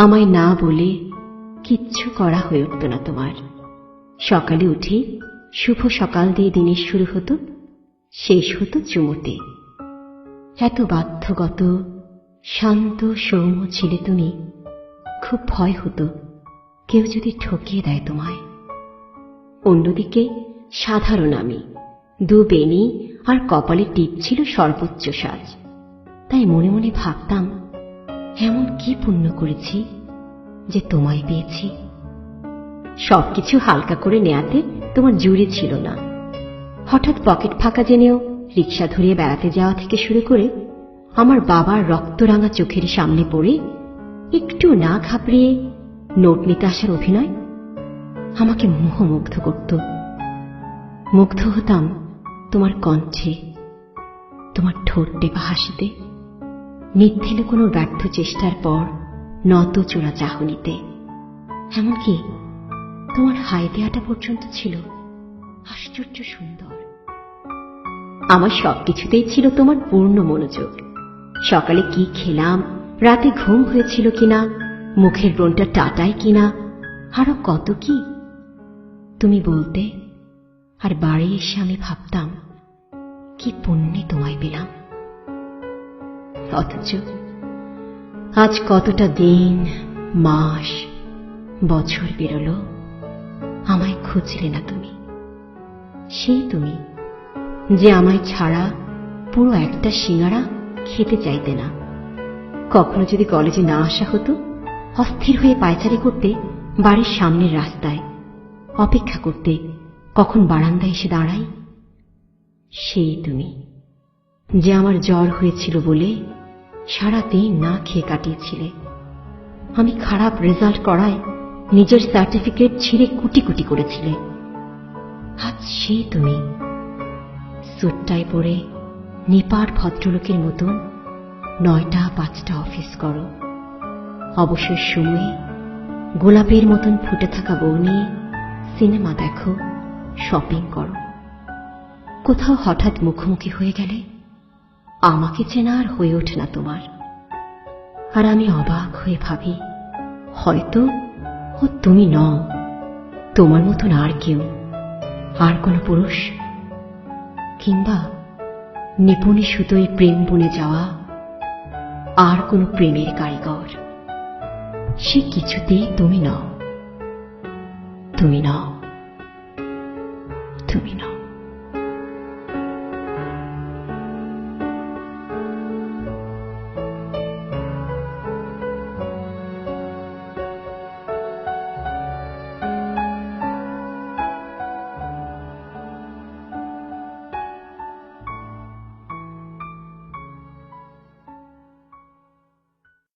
আমায় না বলে কিচ্ছু করা হয়ে উঠত না তোমার। সকালে উঠে শুভ সকাল দিয়ে দিনের শুরু হতো, শেষ হতো চুমোতে। এত বাধ্যগত শান্ত সৌম্য ছিলে তুমি, খুব ভয় হতো কেউ যদি ঠকিয়ে দেয় তোমায়। অন্যদিকে সাধারণ আমি, দু বেনি আর কপালে টিপ ছিল সর্বোচ্চ সাজ। তাই মনে মনে ভাবতাম, এমন কি পুণ্য করেছি যে তোমায় পেয়েছি। সবকিছু হালকা করে নেয়াতে তোমার জুড়ি ছিল না। হঠাৎ পকেট ফাঁকা জেনেও রিক্সা ধরিয়ে বেড়াতে যাওয়া থেকে শুরু করে আমার বাবার রক্তরাঙা চোখের সামনে পড়ে একটু না ঘাবড়িয়ে নোট নিতে আসার অভিনয় আমাকে মোহমুগ্ধ করত। মুগ্ধ হতাম তোমার কণ্ঠে, তোমার ঠোঁট টেপা হাসিতে, নির্থিল কোনো ব্যর্থ চেষ্টার পর নত চোরা চাহনিতে। এমনকি তোমার হাই দেয়াটা পর্যন্ত ছিল আশ্চর্য সুন্দর। আমার সবকিছুতেই ছিল তোমার পূর্ণ মনোযোগ। সকালে কি খেলাম, রাতে ঘুম হয়েছিল কিনা, মুখের ব্রণটা টাটায় কিনা, আরো কত কি তুমি বলতে। আর বাড়ি এসে আমি ভাবতাম, কি পুণ্যে তোমায় পেলাম। অথচ আজ কতটা দিন, মাস, বছর পেরোল, আমায় খুঁজলে না তুমি। সেই তুমি যে আমায় ছাড়া পুরো একটা সিঙ্গারা খেতে চাইতে না। কখনো যদি কলেজে না আসা হতো, অস্থির হয়ে পায়চারি করতে বাড়ির সামনের রাস্তায়, অপেক্ষা করতে কখন বারান্দায় এসে দাঁড়াই। সেই তুমি যে আমার জ্বর হয়েছিল বলে সারাদিন না খেয়ে কাটিয়েছিলে। আমি খারাপ রেজাল্ট করায় নিজের সার্টিফিকেট ছিঁড়ে কুটি কুটি করেছিলে। আজ সেই তুমি স্যুটটাই পরে নিপাট ভদ্রলোকের মতন ৯টা-৫টা অফিস করো। অবসর সময়ে গোলাপের মতন ফুটে থাকা বউ নিয়ে সিনেমা দেখো, শপিং করো। কোথাও হঠাৎ মুখোমুখি হয়ে গেলে আমাকে চেনা আর হয়ে ওঠে না তোমার। আর আমি অবাক হয়ে ভাবি, হয়তো ও তুমি নও, তোমার মতন আর কেউ, আর কোন পুরুষ, কিংবা নিপুণে সুতোয় প্রেম বুনে যাওয়া আর কোন প্রেমের কারিগর। সে কিছুতেই তুমি নও, তুমি নও।